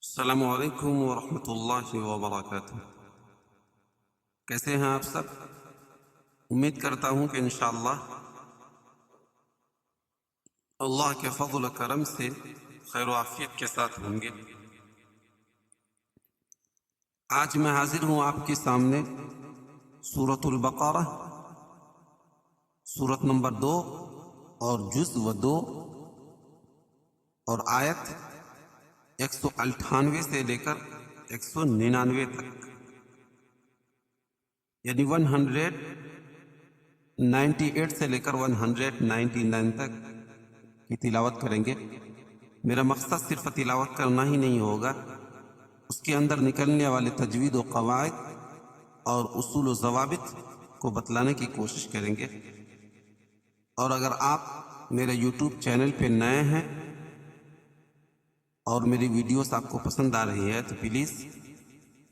السلام علیکم ورحمۃ اللہ وبرکاتہ۔ کیسے ہیں آپ سب؟ امید کرتا ہوں کہ انشاءاللہ اللہ کے فضل و کرم سے خیر و عافیت کے ساتھ ہوں گے۔ آج میں حاضر ہوں آپ کے سامنے سورۃ البقرہ، سورت نمبر 2 اور جزء 2 اور آیت 198 سے لے کر 199 تک، یعنی 198 سے لے کر 199 تک کی تلاوت کریں گے۔ میرا مقصد صرف تلاوت کرنا ہی نہیں ہوگا، اس کے اندر نکلنے والے تجوید و قواعد اور اصول و ضوابط کو بتلانے کی کوشش کریں گے۔ اور اگر آپ میرے یوٹیوب چینل پہ نئے ہیں اور میری ویڈیوز آپ کو پسند آ رہی ہے تو پلیز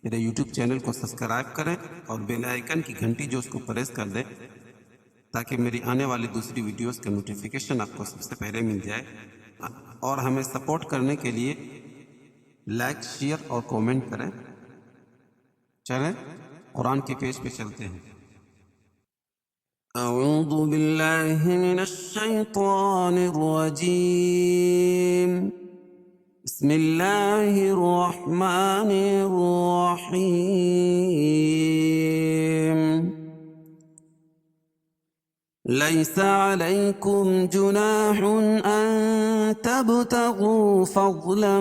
میرے یوٹیوب چینل کو سبسکرائب کریں اور بیل آئیکن کی گھنٹی جو اس کو پریس کر دیں تاکہ میری آنے والی دوسری ویڈیوز کا نوٹیفیکیشن آپ کو سب سے پہلے مل جائے۔ اور ہمیں سپورٹ کرنے کے لیے لائک، شیئر اور کومنٹ کریں۔ چلیں قرآن کے پیج پہ چلتے ہیں۔ اعوذ باللہ من الشیطان الرجیم، بسم اللہ الرحمن الرحیم۔ لیس علیکم جناح ان تبتغوا فضلا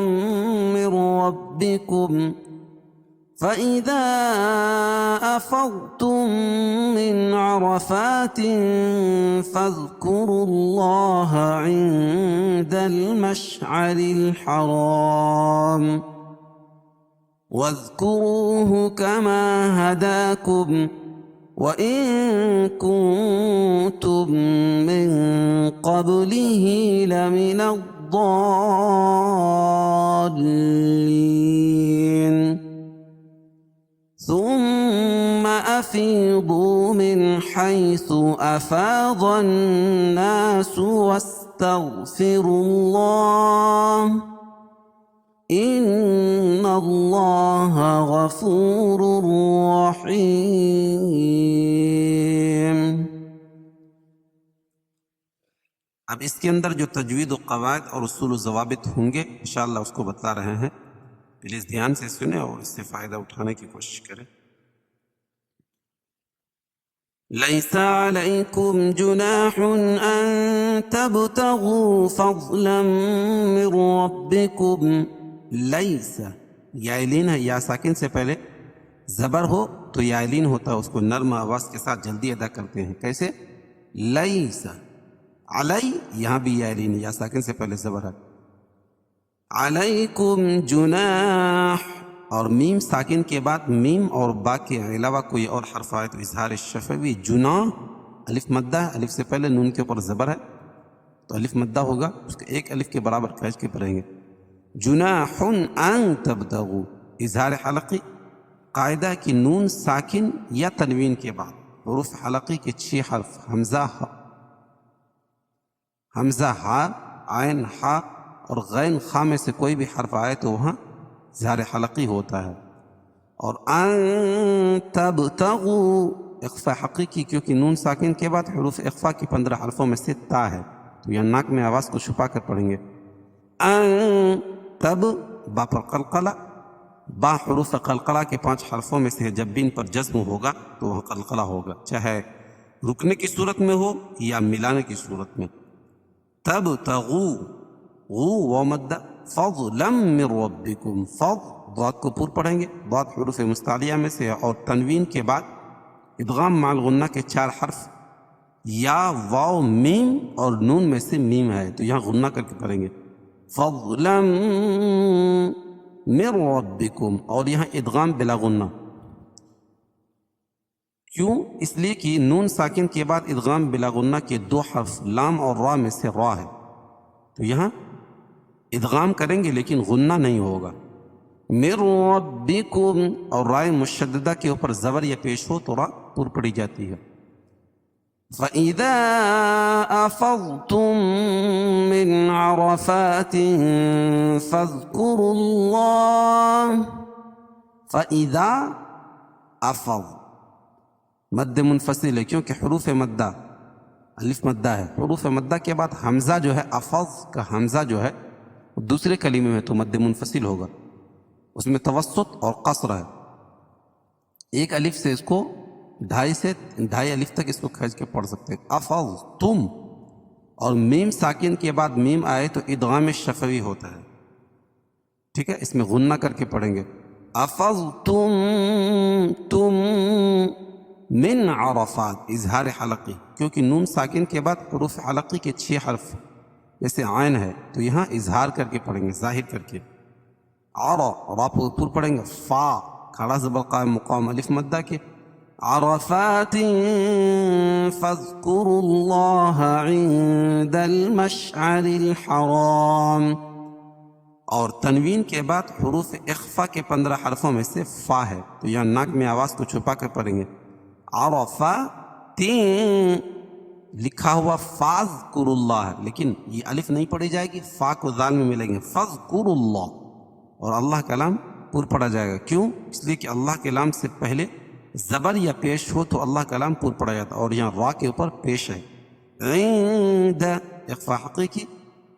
من ربکم فَإِذَا أَفَضْتُم مِّنْ عَرَفَاتٍ فَاذْكُرُوا اللَّهَ عِندَ الْمَشْعَرِ الْحَرَامِ وَاذْكُرُوهُ كَمَا هَدَاكُمْ وَإِن كُنتُم مِّن قَبْلِهِ لَمِنَ الضَّالِّينَ ثم أفيضوا من حيث أفاض الناس واستغفروا الله إن الله غفور رحيم۔ اب اس کے اندر جو تجوید و قواعد اور اصول و ضوابط ہوں گے انشاءاللہ اس کو بتلا رہے ہیں، پلیز دھیان سے سنیں اور اس سے فائدہ اٹھانے کی کوشش کریں۔ لیس علیکم جناح ان تبتغوا فضلا من ربکم۔ لیس یائلین ہے، یا ساکن سے پہلے زبر ہو تو یائلین ہوتا ہے، اس کو نرم آواز کے ساتھ جلدی ادا کرتے ہیں۔ کیسے؟ لیس علی، یہاں بھی یائلین ہے، یا ساکن سے پہلے زبر ہے۔ علیکم جناح، اور میم ساکن کے بعد میم اور با کے علاوہ کوئی اور حرف آئے تو اظہار شفوی جناح، الف مدہ ہے، الف سے پہلے نون کے اوپر زبر ہے تو الف مدہ ہوگا، اس کے ایک الف کے برابر کھینچ کے پڑھیں گے۔ جناح ان تبتغوا، اظہار حلقی، قاعدہ کی نون ساکن یا تنوین کے بعد حروف حلقی کے 6 حرف حمزہ ہا، عین ہا اور غین خا میں سے کوئی بھی حرف آئے تو وہاں اظہار حلقی ہوتا ہے۔ اور ان تبتغوا اخفا حقیقی، کیونکہ نون ساکن کے بعد حروف اخفا کی 15 حرفوں میں سے تا ہے تو یہاں ناک میں آواز کو چھپا کر پڑھیں گے۔ ان تب، با پر قلقلہ، با حروف قلقلہ کے 5 حرفوں میں سے ہے، جب بین پر جزم ہوگا تو وہاں قلقلہ ہوگا، چاہے رکنے کی صورت میں ہو یا ملانے کی صورت میں۔ تبتغوا، غو و مدہ، فضلا من ربکم، فض ضاد کو پور پڑھیں گے، ضاد حروف مستعلیہ میں سے، اور تنوین کے بعد ادغام مع الغنہ کے 4 حرف یا واو میم اور نون میں سے میم ہے تو یہاں غنہ کر کے پڑھیں گے فضلا من ربکم، اور یہاں ادغام بلا غنہ۔ کیوں؟ اس لیے کہ نون ساکن کے بعد ادغام بلا غنہ کے 2 حرف لام اور را میں سے را ہے تو یہاں ادغام کریں گے لیکن غنہ نہیں ہوگا۔ من ربکم، اور رائے مشددہ کے اوپر زبر یا پیش ہو تو را پور پڑی جاتی ہے۔ فَإِذَا أَفَضْتُم من عرفات فاذكروا الله فإذا أفض. مد منفصل ہے کیونکہ حروف مدہ الف مدہ ہے. حروف مدہ کے بعد حمزہ جو ہے افض کا حمزہ جو ہے دوسرے کلمے میں تو مد منفصل ہوگا, اس میں توسط اور قصر ہے. ایک الف سے اس کو ڈھائی الف تک اس کو کھینچ کے پڑھ سکتے ہیں. افض تم, اور میم ساکن کے بعد میم آئے تو ادغام شفوی ہوتا ہے. ٹھیک ہے, اس میں غنہ کر کے پڑھیں گے. افض تم من عرفات, اظہار حلقی, کیونکہ نون ساکن کے بعد حروف حلقی کے 6 حرف جیسے عین ہے تو یہاں اظہار کر کے پڑھیں گے, ظاہر کر کے. را پر پڑھیں گے. فا کھڑا زبر قائم مقام الف مدہ کے. عرفات فاذکروا اللہ عند المشعر الحرام, اور تنوین کے بعد حروف اخفا کے 15 حرفوں میں سے فا ہے تو یہاں ناک میں آواز کو چھپا کر پڑھیں گے. عرفات لکھا ہوا فاذکروا اللہ ہے, لیکن یہ الف نہیں پڑھی جائے گی, فا کو ذال میں ملیں گے. فاذکروا اللہ, اور اللہ کا لام پر پڑھا جائے گا. کیوں؟ اس لیے کہ اللہ کے لام سے پہلے زبر یا پیش ہو تو اللہ کا لام پر پڑھا جاتا ہے, اور یہاں را کے اوپر پیش ہے. عند اخفا حقیقی,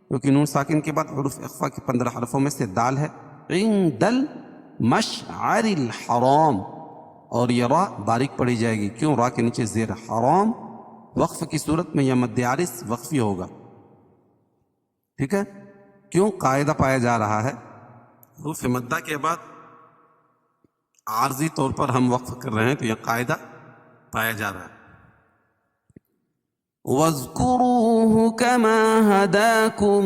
کیونکہ نون ساکن کے بعد حروف اخفا کے 15 حرفوں میں سے دال ہے. عند المشعر الحرام, اور یہ را باریک پڑھی جائے گی. کیوں؟ را کے نیچے زیر. حرام وقف کی صورت میں یہ مد عارض وقفی ہوگا. ٹھیک ہے, کیوں؟ قاعدہ پایا جا رہا ہے حروف مدہ کے بعد عارضی طور پر ہم وقف کر رہے ہیں تو یہ قاعدہ پایا جا رہا ہے. وَاذْكُرُوهُ كَمَا هَدَاكُمْ,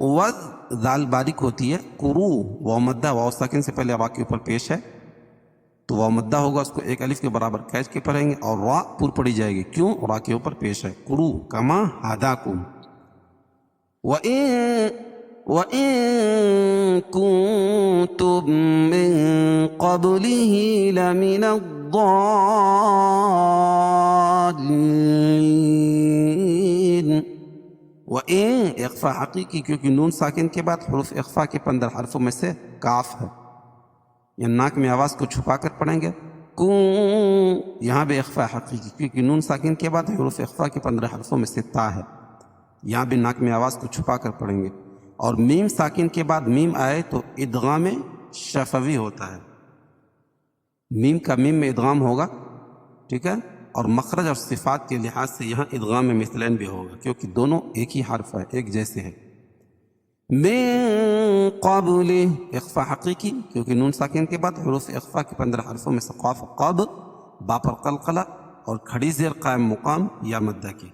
وَذْ ذال باریک ہوتی ہے. کرو واو مدہ, واو ساکن سے پہلے را کے اوپر پیش ہے تو واو مدہ ہوگا, اس کو ایک الف کے برابر کھینچ کے پڑھیں گے, اور را پر پڑھی جائے گی. کیوں؟ را کے اوپر پیش ہے. کرو کما ہداکم. وَإِن كُنتُم مِّن قَبْلِهِ لَمِنَ الضَّالِّينَ. وَإِن اخفا حقیقی, کیونکہ نون ساکن کے بعد حروف اخفا کے 15 حرفوں میں سے کاف ہے, یا ناک میں آواز کو چھپا کر پڑھیں گے. یہاں بھی اخفا حقیقی, کیونکہ نون ساکن کے بعد حروف اخفا کے 15 حرفوں میں سے تا ہے, یہاں بھی ناک میں آواز کو چھپا کر پڑھیں گے. اور میم ساکن کے بعد میم آئے تو ادغام شفوی ہوتا ہے. میم کا میم میں ادغام ہوگا. ٹھیک ہے, اور مخرج اور صفات کے لحاظ سے یہاں ادغام مثلین بھی ہوگا, کیونکہ دونوں ایک ہی حرف ہے, ایک جیسے ہے. من قبل اخفا حقیقی, کیونکہ نون ساکن کے بعد حروف اخفا کے 15 حرفوں میں سے قاف قب, با پر قلقلہ, اور کھڑی زیر قائم مقام یا مدہ کی.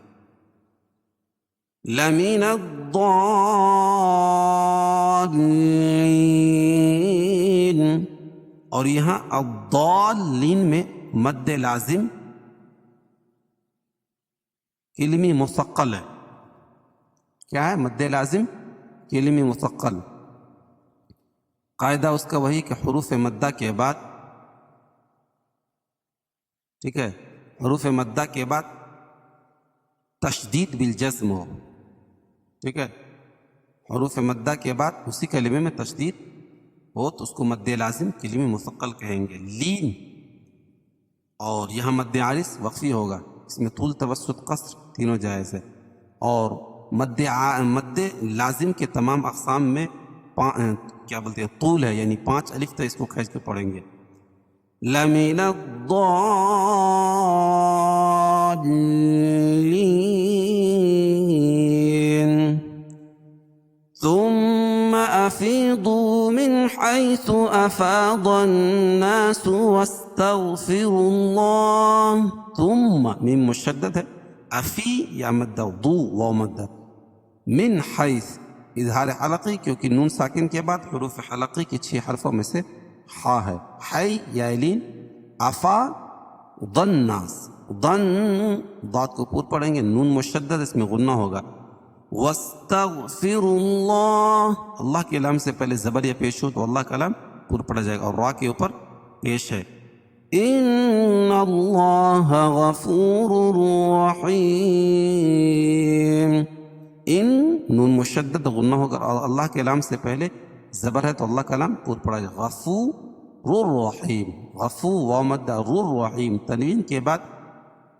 لمن الضالین, اور یہاں الضالین میں مد لازم کلمی مثقل ہے. کیا ہے؟ مد لازم کلمی مثقل. قاعدہ اس کا وہی کہ حروف مدہ کے بعد, ٹھیک ہے, حروف مدہ کے بعد تشدید بالجزم ہو. ٹھیک ہے, حروف مدہ کے بعد اسی کلمے میں تشدید ہو تو اس کو مد لازم کلمی مثقل کہیں گے. لین, اور یہاں مد عارض وقفی ہوگا, اس میں طول توسط قصر تینوں جائز ہے. اور مد لازم کے تمام اقسام میں کیا بولتے ہیں, طول ہے, یعنی 5 الف تک اس کو کھینچ کے پڑھیں گے. لمن الضالین ثم افیضوا من حیث افاض الناس واستغفروا اللہ. ثم میم مشدد ہے, افی یا مدہ, ضو واو مدہ. من حیث اظہار حلقی, کیونکہ نون ساکن کے بعد حروف حلقی کے 6 حرفوں میں سے حا ہے. حی یا لین. افا ضن ناس, ضن ضاد کو پور پڑھیں گے, نون مشدد, اس میں غنہ ہوگا. واستغفروا اللہ, اللہ کے لام سے پہلے زبر یا پیش ہو تو اللہ کا لام پور پڑا جائے گا, اور را کے اوپر پیش ہے. ان اللہ غفور رحیم, ان نون مشدد غنہ ہوگا اور اللہ کے لام سے پہلے زبر ہے تو اللہ کا لام پور پڑا جائے غفور الرحیم غفو و مد الرحیم تنوین کے بعد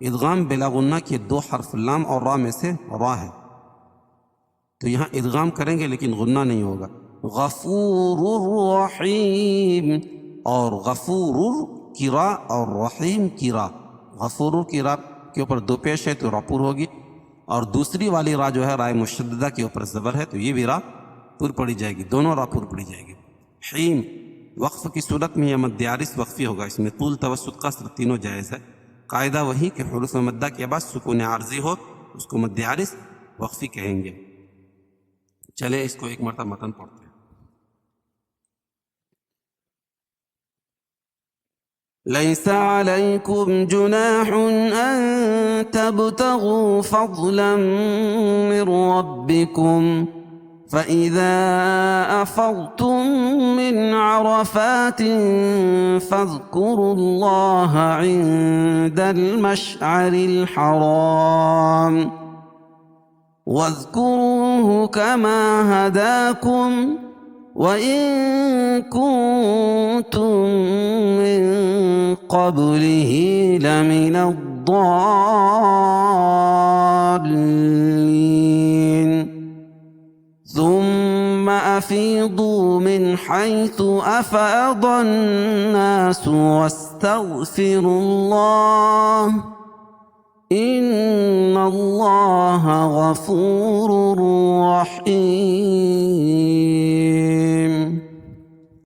ادغام بلا غنہ کے دو حرف لام اور را میں سے را ہے تو یہاں ادغام کریں گے لیکن غنہ نہیں ہوگا غفور الرحیم اور غفور کی را اور رحیم کی را غفور کی را کے اوپر دو پیش ہے تو را پور ہوگی اور دوسری والی را جو ہے رائے مشددہ کے اوپر زبر ہے تو یہ بھی را پور پڑی جائے گی دونوں را پور پڑی جائے گی حیم وقف کی صورت میں یہ مد عارض وقفی ہوگا اس میں طول توسط قصر تینوں جائز ہے قاعدہ وہی کہ حروف مدہ کے بعد سکون عارضی ہو اس کو مد عارض وقفی کہیں گے چلے اس کو ایک مرتبہ متن پڑھتے ہیں ليس عليكم جناح أن تبتغوا فضلا من ربكم فإذا أفضتم من عرفات فاذكروا الله عند المشعر الحرام واذكروه كما هداكم وإن كنتم من قبله لمن الضالين ثم أفيضوا من حيث أفاض الناس واستغفروا الله إن الله غفور رحيم